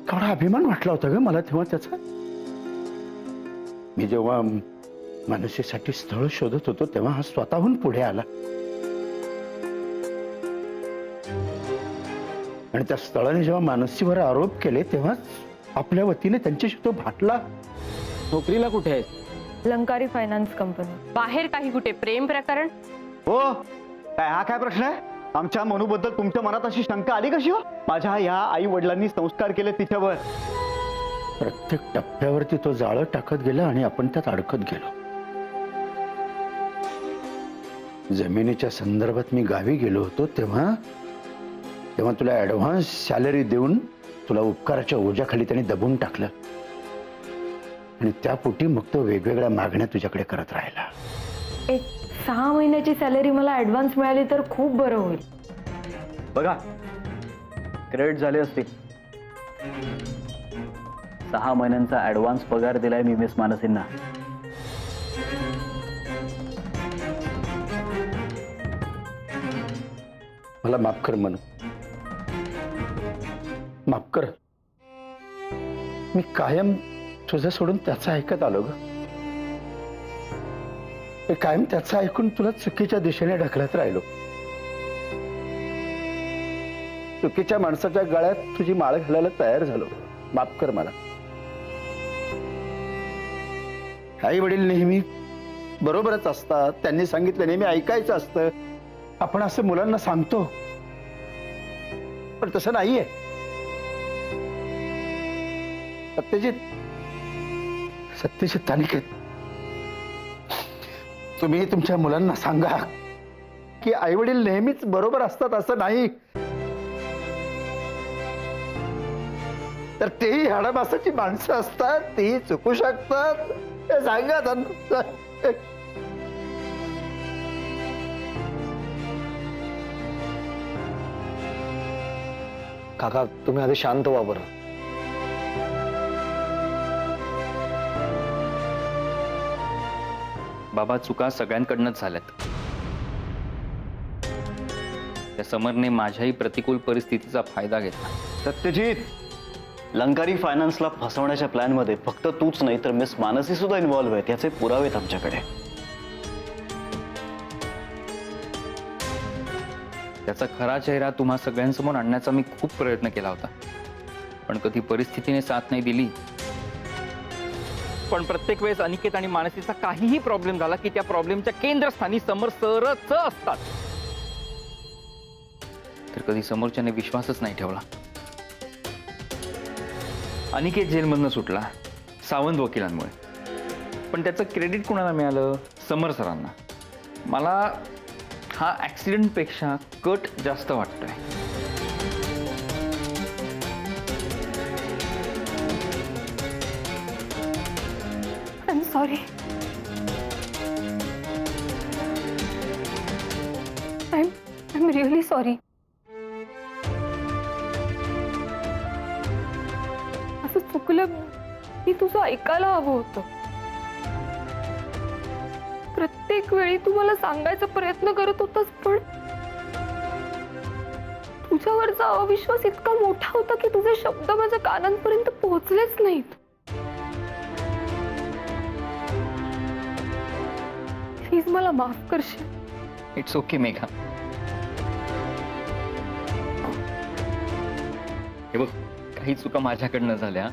केवढा अभिमान वाटला होता ग मला तेव्हा त्याचा. मी जेव्हा मानसीसाठी स्थळ शोधत होतो तेव्हा हा स्वतःहून पुढे आला आणि त्या स्थळाने जेव्हा मानसीवर आरोप केले तेव्हाच आपल्या वतीने त्यांच्याशी तो भाटला. नोकरीला कुठे आहे? लंकारी फायनान्स कंपनी. बाहेर काही कुठे प्रेम प्रकरण? हो काय हा काय प्रश्न आहे? आमच्या मनूबद्दल तुमच्या मनात अशी शंका आली कशी हो? माझ्या ह्या आई वडिलांनी संस्कार केले तिच्यावर. प्रत्येक टप्प्यावरती तो जाळं टाकत गेला आणि आपण त्यात अडकत गेलो. जमिनीच्या संदर्भात मी गावी गेलो होतो तेव्हा तुला ऍडव्हान्स सॅलरी देऊन तुला उपकाराच्या ओझ्याखाली त्याने दबून टाकलं आणि त्यापोटी मग तो वेगवेगळ्या मागण्या तुझ्याकडे करत राहिला. एक 6 महिन्याची सॅलरी मला ऍडव्हान्स मिळाली तर खूप बरं होईल. बघा क्रेडिट झाले असतील. 6 महिन्यांचा ऍडव्हान्स पगार दिलाय मी मिस मानसींना. मला माफ कर म्हणून माफ कर. मी कायम तुझं सोडून त्याचं ऐकत आलो ग. कायम त्याचं ऐकून तुला चुकीच्या दिशेने ढकलत राहिलो. चुकीच्या माणसाच्या गळ्यात तुझी माळ घालायला तयार झालो. माफ कर मला. आई वडील नेहमी बरोबरच असतात. त्यांनी सांगितलं नेहमी ऐकायचं असतं. आपण असं मुलांना सांगतो पण तसं नाहीये. सत्यजित अनिकेत, तुम्ही तुमच्या मुलांना सांगा की आई वडील नेहमीच बरोबर असतात असं नाही. तर तेही हाडामासाची माणसं असतात. तेही चुकू शकतात. हे सांगा त्यांना. काका तुम्ही आधी शांत व्हा बरं. बाबा चुका सगळ्यांकडनंच झाल्यात. त्या समरने माझ्याही प्रतिकूल परिस्थितीचा फायदा घेतला. सत्यजित, लंकारी फायनान्सला फसवण्याच्या प्लॅन मध्ये फक्त तूच नाही तर मिस मानसी सुद्धा इन्व्हॉल्व्ह आहेत. याचे पुरावे आहेत आमच्याकडे. त्याचा खरा चेहरा तुम्हा सगळ्यांसमोर आणण्याचा मी खूप प्रयत्न केला होता पण कधी परिस्थितीने साथ नाही दिली. पण प्रत्येक वेळेस अनिकेत आणि मानसीचा काहीही प्रॉब्लेम झाला की त्या प्रॉब्लेमच्या केंद्रस्थानी समर सरच असतात. तर कधी समोरच्याने विश्वासच नाही ठेवला. अनिकेत जेलमधनं सुटला सावंत वकिलांमुळे. पण त्याचं क्रेडिट कोणाला मिळालं? समर सरांना. मला हा ऍक्सिडेंट पेक्षा कट जास्त वाटतोय. I'm sorry. I'm really sorry. असं चुकलं. मी तुझं ऐकायला हवं होतं. प्रत्येक वेळी तू मला सांगायचा प्रयत्न करत होतास पण तुझ्यावरचा अविश्वास इतका मोठा होता की तुझे शब्द माझ्या कानांपर्यंत पोहोचलेच नाहीत. प्लीज मला माफ करशील? It's okay Megha. हे बघ काही चुका माझ्याकडनं झाल्या.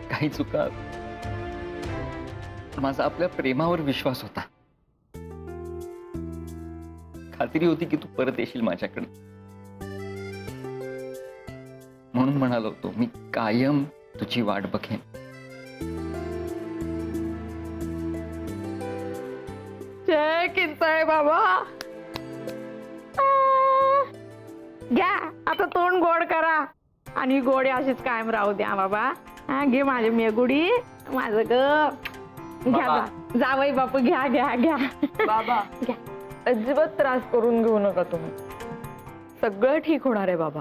काही चुका माझा आपल्या प्रेमावर विश्वास होता. खात्री होती की तू परत येशील माझ्याकडे. म्हणून म्हणालो होतो मी कायम तुझी वाट बघेन. जय किंचाय बाबा. घ्या आता तोंड गोड करा आणि गोडी अशीच कायम राहू द्या बाबा. हा घे माझी मेगुडी माझं ग. घ्या जावई बापू घ्या घ्या घ्या. बाबा घ्या. अजिबात त्रास करून घेऊ नका तुम्ही. सगळं ठीक होणार आहे बाबा.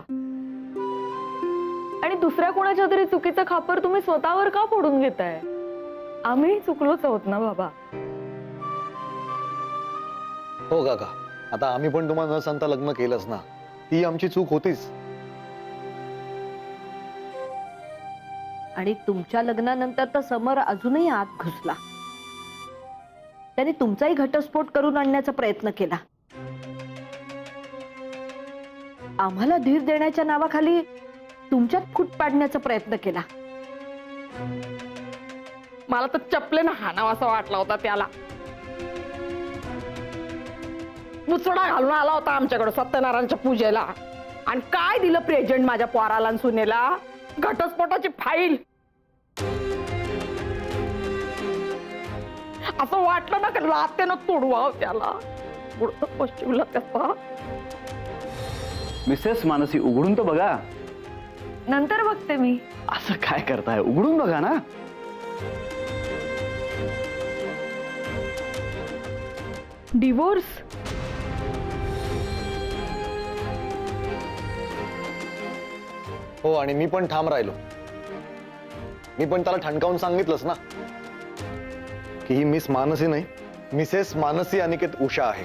आणि दुसऱ्या कोणाच्या तरी चुकीचं खापर तुम्ही स्वतःवर का फोडून घेताय? आम्ही चुकलोच आहोत ना बाबा. हो काका, आता आम्ही पण तुम्हाला न सांगता लग्न केलंच ना. ती आमची चूक होतीच. आणि तुमच्या लग्नानंतर तर समर अजूनही आत घुसला. त्याने तुमचाही घटस्फोट करून आणण्याचा प्रयत्न केला. आम्हाला धीर देण्याच्या नावाखाली तुमच्यात फूट पाडण्याचा प्रयत्न केला. मला तर चपलेनं हाणावासा वाटला होता त्याला. मुचडा घालून आला होता आमच्याकडे सत्यनारायणच्या पूजेला आणि काय दिलं प्रेझेंट माझ्या पोराला आणि सुनेला? घटस्फोटाची फाईल. असं वाटलं ना की लातेनं तोडवाव त्याला. पुढचं पश्चिमला त्याचा. मिसेस मानसी उघडून तर बघा. नंतर बघते मी. असं काय करताय, उघडून बघा ना. डिवोर्स? हो, आणि मी पण ठाम राहिलो. मी पण त्याला ठणकावून सांगितलंच ना की ही मिस मानसी नाही, मिसेस मानसी अनिकेत उषा आहे.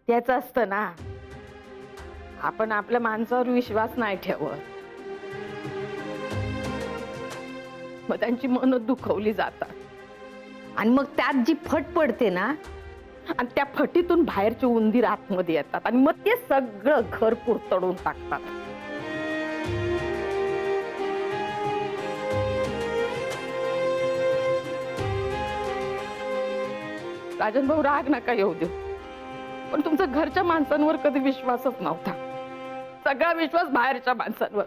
त्याच असतं ना, आपण आपल्या माणसावर विश्वास नाही ठेवत, मग त्यांची मन दुखवली जातात आणि मग त्यात जी फट पडते ना, आणि त्या फटीतून बाहेरचे उंदीर आतमध्ये येतात आणि मग ते सगळं घर पुरतडून टाकतात. राजन भाऊ, राग नका येऊ देऊ, पण तुमचा घरच्या माणसांवर कधी विश्वासच नव्हता. सगळा विश्वास बाहेरच्या माणसांवर.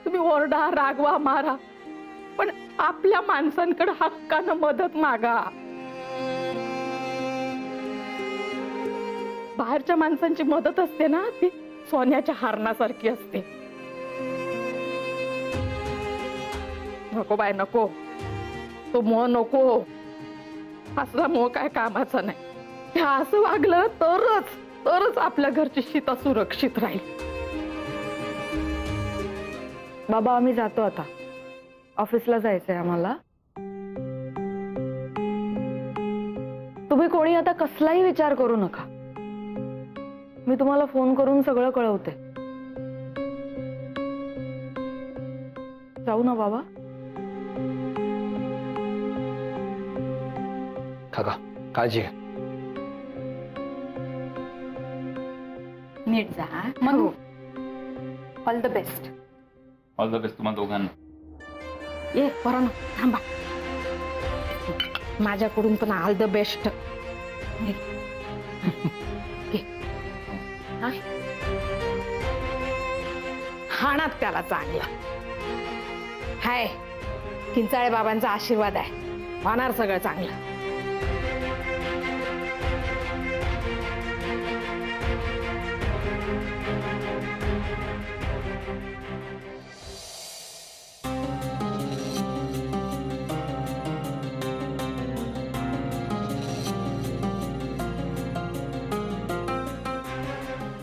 तुम्ही ओरडा, रागवा, मारा, पण आपल्या माणसांकडे हक्कानं मदत मागा. बाहेरच्या माणसांची मदत असते ना, ती सोन्याच्या हारणासारखी असते. नको बाय, नको. तो मोह नको. असला मोह काय कामाचा नाही. ते असं वागलं तरच आपल्या घरची शीता सुरक्षित राहील. बाबा, आम्ही जातो आता. ऑफिसला जायचंय आम्हाला. तुम्ही कोणी आता कसलाही विचार करू नका. मी तुम्हाला फोन करून सगळं कळवते. जाऊ ना बाबा? काका, काळजी घ्या. नीट जा. हो. All the best. All the best तुम्हाला दोघांना. ये पोरांनो, थांबा. माझ्याकडून पण ऑल द बेस्ट. हाणात त्याला चांगला. हाय, किंचाळे बाबांचा आशीर्वाद आहे. होणार सगळं चांगलं.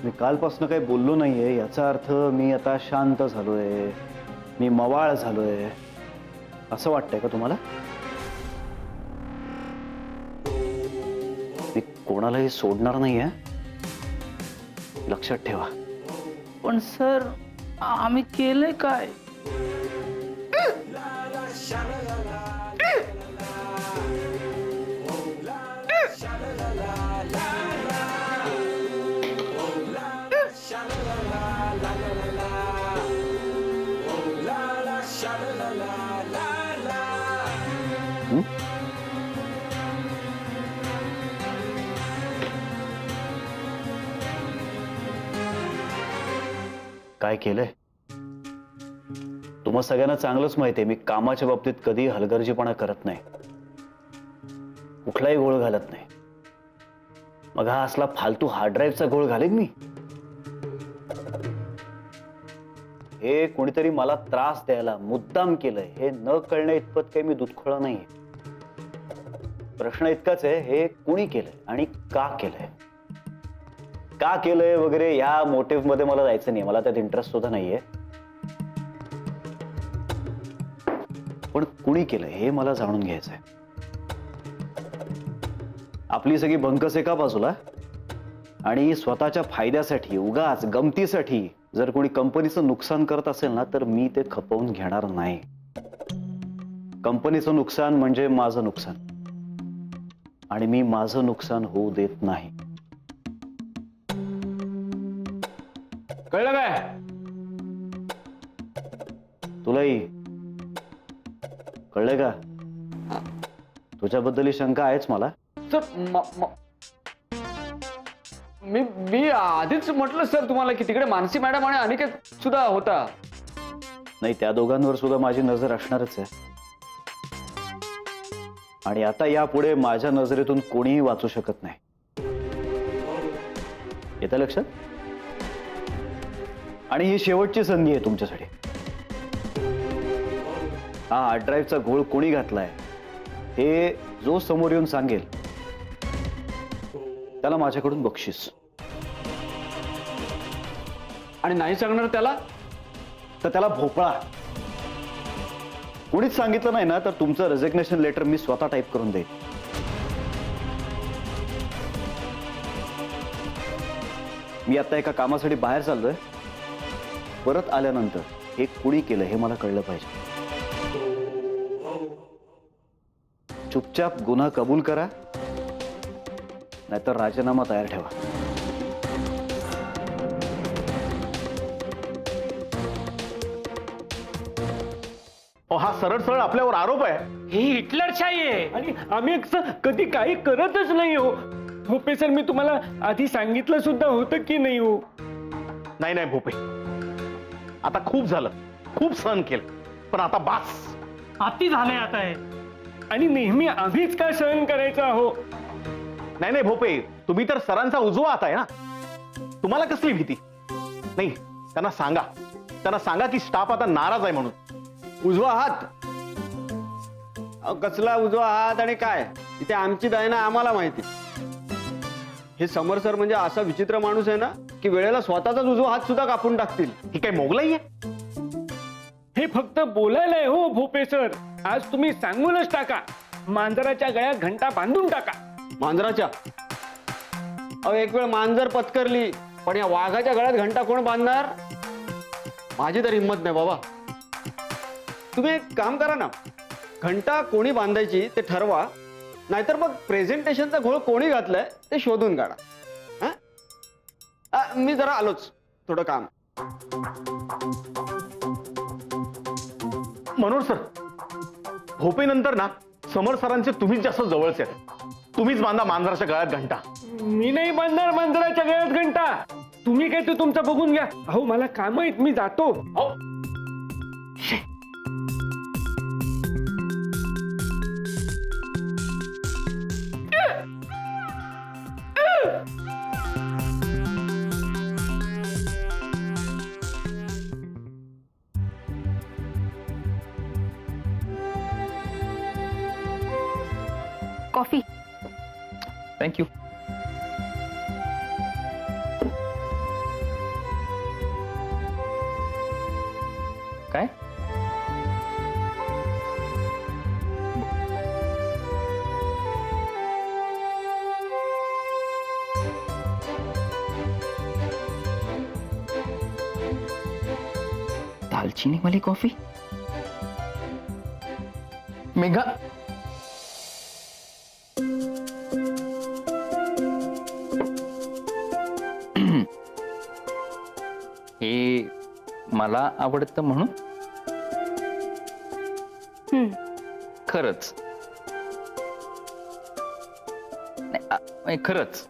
मी कालपासून काही बोललो नाहीये याचा अर्थ मी आता शांत झालोय, मी मवाळ झालोय असं वाटतंय का तुम्हाला? मी कोणालाही सोडणार नाहीये, लक्षात ठेवा. पण सर, आम्ही केलंय काय? काय केलंय? तुम्हा सगळ्यांना चांगलंच माहिती आहे मी कामाच्या बाबतीत कधी हलगर्जीपणा करत नाही, कुठलाही गोळ घालत नाही. मग हा असला फालतू हार्ड ड्राईव्हचा गोळ घालेन मी? हे कोणीतरी मला त्रास द्यायला मुद्दाम केलंय हे न कळण्या इतपत काही मी दुधखोळा नाहीये. प्रश्न इतकाच आहे, हे कोणी केलंय आणि का केलंय? का केलंय वगैरे या मोटिव्ह मध्ये मला जायचं नाही, मला त्यात इंटरेस्ट सुद्धा नाहीये. पण कुणी केलंय हे मला जाणून घ्यायचंय. आपली सगळी भंकस एका बाजूला, आणि स्वतःच्या फायद्यासाठी उगाच गमतीसाठी जर कोणी कंपनीचं नुकसान करत असेल ना तर मी ते खपवून घेणार नाही. कंपनीचं नुकसान म्हणजे माझं नुकसान आणि मी माझं नुकसान होऊ देत नाही. कळलं काय? तुलाही कळलंय का? तुझ्याबद्दल ही शंका आहेच मला. सर मी आधीच म्हटलं सर तुम्हाला की तिकडे मानसी मॅडम आणि अनिकेत सुद्धा होता. नाही, त्या दोघांवर सुद्धा माझी नजर असणारच आहे. आणि आता यापुढे माझ्या नजरेतून कोणीही वाचू शकत नाही. येतं लक्षात? आणि ही शेवटची संधी आहे तुमच्यासाठी. हा हार्ड ड्राईव्हचा घोळ कोणी घातलाय हे जो समोर येऊन सांगेल त्याला माझ्याकडून बक्षीस. आणि नाही सांगणार त्याला तर त्याला भोपळा. कोणीच सांगितलं नाही ना तर तुमचं रेझिग्नेशन लेटर मी स्वतः टाईप करून देईन. मी आता एका कामासाठी बाहेर चाललोय. परत आल्यानंतर हे कुणी केलं हे मला कळलं पाहिजे. चुपचाप गुन्हा कबूल करा नाहीतर राजीनामा तयार ठेवा. हा सरळ सरळ आपल्यावर आरोप आहे. ही हिटलरशाही आहे आणि आम्ही कधी काही करतच नाही हो. भोपे सर, मी तुम्हाला आधी सांगितलं सुद्धा होतं की नाही हो. नाही नाही भोपे, आता खूप झालं, खूप सहन केलं, पण आता बास. अति झालंय आता हे. आणि नेहमी आम्हीच का सहन करायचं हो. नाही नाही भोपे, तुम्ही तर सरांचा उजवा हात आहे ना, तुम्हाला कसली भीती नाही. त्यांना सांगा की स्टाफ आता नाराज आहे म्हणून. उजवा हात कसला उजवा हात आणि काय इथे आमची दय ना आम्हाला माहिती. हे समर सर म्हणजे असा विचित्र माणूस आहे ना की वेळेला स्वतःचाच उजवा हात सुद्धा कापून टाकतील. ही काय मोगलाई आहे? हे फक्त बोलायला आहे हो भोपे सर. आज तुम्ही सांगूनच टाका, मांजराच्या गळ्यात घंटा बांधून टाका. मांजराच्या एक वेळ मांजर पत्करली, पण या वाघाच्या गळ्यात घंटा कोण बांधणार? माझी तर हिंमत नाही बाबा. तुम्ही एक काम करा ना, घंटा कोणी बांधायची ते ठरवा, नाहीतर मग प्रेझेंटेशनचा घोळ कोणी घातलाय ते शोधून काढा. मी जरा आलोच, थोडं काम. मनोहर सर, भोपे नंतर ना समर सरांचे तुम्हीच जास्त जवळचे आहेत. तुम्हीच बांधा मांजराच्या गळ्यात घंटा. मी नाही बांधणार मांजराच्या गळ्यात घंटा. तुम्ही काय ते तुमचं बघून घ्या. अहो मला काम आहेत, मी जातो. कॉफी. थँक्यू. काय? दालचिनी वाली कॉफी? मेघा, हे मला आवडतं म्हणून? खरंच नाही, खरंच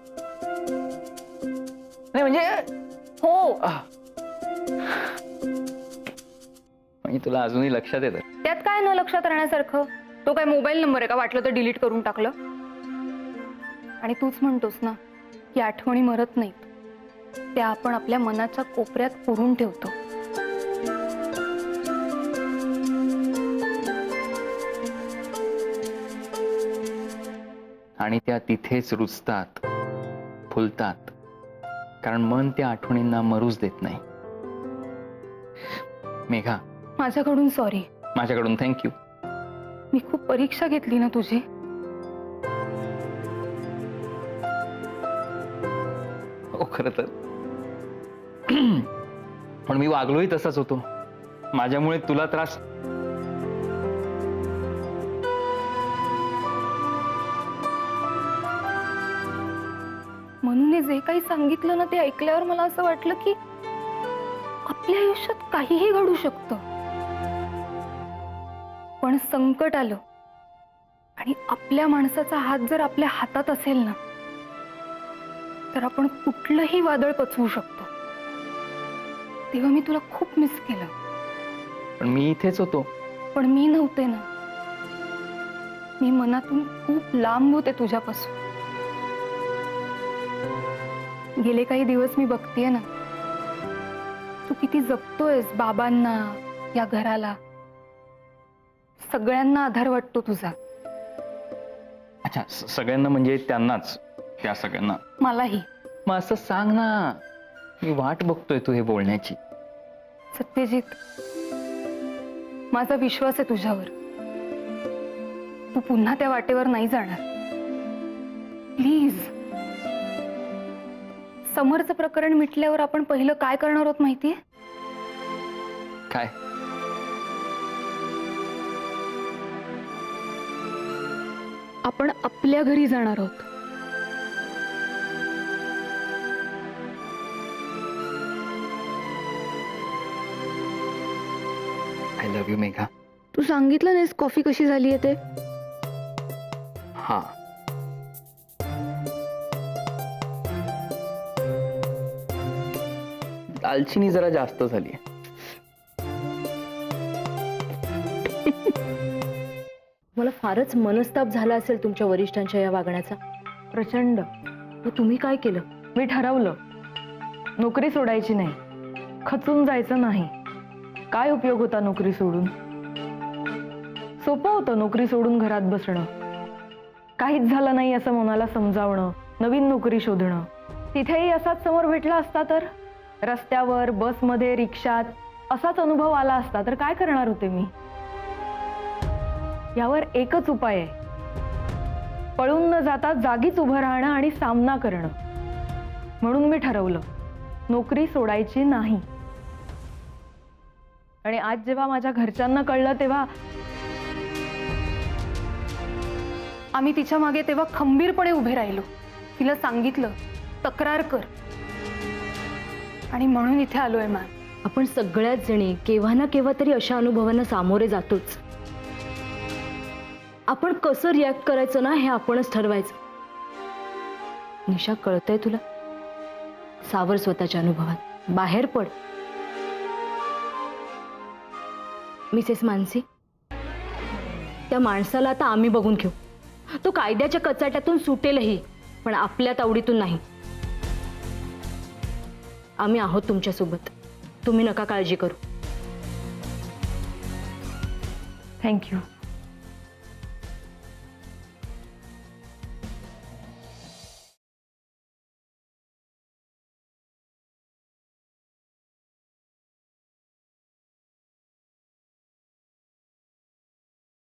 नाही म्हणजे हो, म्हणजे तुला अजूनही लक्षात येतं? त्यात काय न लक्षात राहण्यासारखं? तो काय मोबाईल नंबर आहे का वाटलं तर डिलीट करून टाकलं? आणि तूच म्हणतोस ना की आठवणी मरत नाहीत, त्या आपण आपल्या मनाच्या कोपऱ्यात पुरून ठेवतो. आणि त्या तिथेच रुजतात, फुलतात, कारण मन त्या आठवणींना मरूच देत नाही. मेघा, माझ्याकडून सॉरी. माझ्याकडून थँक्यू. मी खूप परीक्षा घेतली ना तुझी. हो खरं तर पण मी वागलोही तसाच होतो. माझ्यामुळे तुला त्रास. म्हणून हे जे काही सांगितलं ना ते ऐकल्यावर मला असं वाटलं की आपल्या आयुष्यात काहीही घडू शकतं, पण संकट आलं आणि आपल्या माणसाचा हात जर आपल्या हातात असेल ना तर आपण कुठलंही वादळ पचवू शकतो. तेव्हा मी तुला खूप मिस केलं. पण मी इथेच होतो. पण मी नव्हते ना. मी मनातून खूप लांब होते तुझ्यापासून. गेले काही दिवस मी बघतेय ना तू किती जपतोयस बाबांना, या घराला. सगळ्यांना आधार वाटतो तुझा. अच्छा, सगळ्यांना म्हणजे त्यांनाच, त्या सगळ्यांना. मलाही. मग असं सांग ना, मी वाट बघतोय तू हे बोलण्याची. सत्यजित, माझा विश्वास आहे तुझ्यावर. तू पुन्हा त्या वाटेवर नाही जाणार. प्लीज. समरचं प्रकरण मिटल्यावर आपण पहिलं काय करणार आहोत माहितीये? काय? आपण आपल्या घरी जाणार आहोत. I love you Megha. तू सांगितलं नाहीस कॉफी कशी झालीये ते? हा, दालचिनी जरा जास्त झाली. मला फारच मनस्ताप झाला असेल तुमच्या वरिष्ठांच्या या वागण्याचा. प्रचंड. मग तुम्ही काय केलं? मी ठरवलं, नोकरी सोडायची नाही, खचून जायचं नाही. काय उपयोग होता नोकरी सोडून? सोपं होतं नोकरी सोडून घरात बसणं, काहीच झालं नाही असं मनाला समजावणं, नवीन नोकरी शोधणं. तिथेही असाच समोर भेटला असता तर, रस्त्यावर, बसमध्ये, रिक्षात असाच अनुभव आला असता तर काय करणार होते मी? यावर एकच उपाय आहे, पळून न जाता जागीच उभं राहणं आणि सामना करणं. म्हणून मी ठरवलं, नोकरी सोडायची नाही. आणि आज जेव्हा माझ्या घरच्यांना कळलं तेव्हा आम्ही तिच्या मागे तेव्हा खंबीरपणे उभे राहिलो. तिला सांगितलं तक्रार कर, आणि म्हणून इथे आलोय मॅम. आपण सगळ्याच जणी केव्हा ना केव्हा तरी अशा अनुभवांना सामोरे जातोच. आपण कसं रिॲक्ट करायचं ना हे आपणच ठरवायचं. निशा, कळतंय तुला? सावर स्वतःच्या अनुभवात, बाहेर पड. मिसेस मानसी, त्या माणसाला आता आम्ही बघून घेऊ. तो कायद्याच्या कचाट्यातून सुटेलही, पण आपल्या तावडीतून नाही. आम्ही आहोत तुमच्यासोबत. तुम्ही नका काळजी करू. थँक्यू.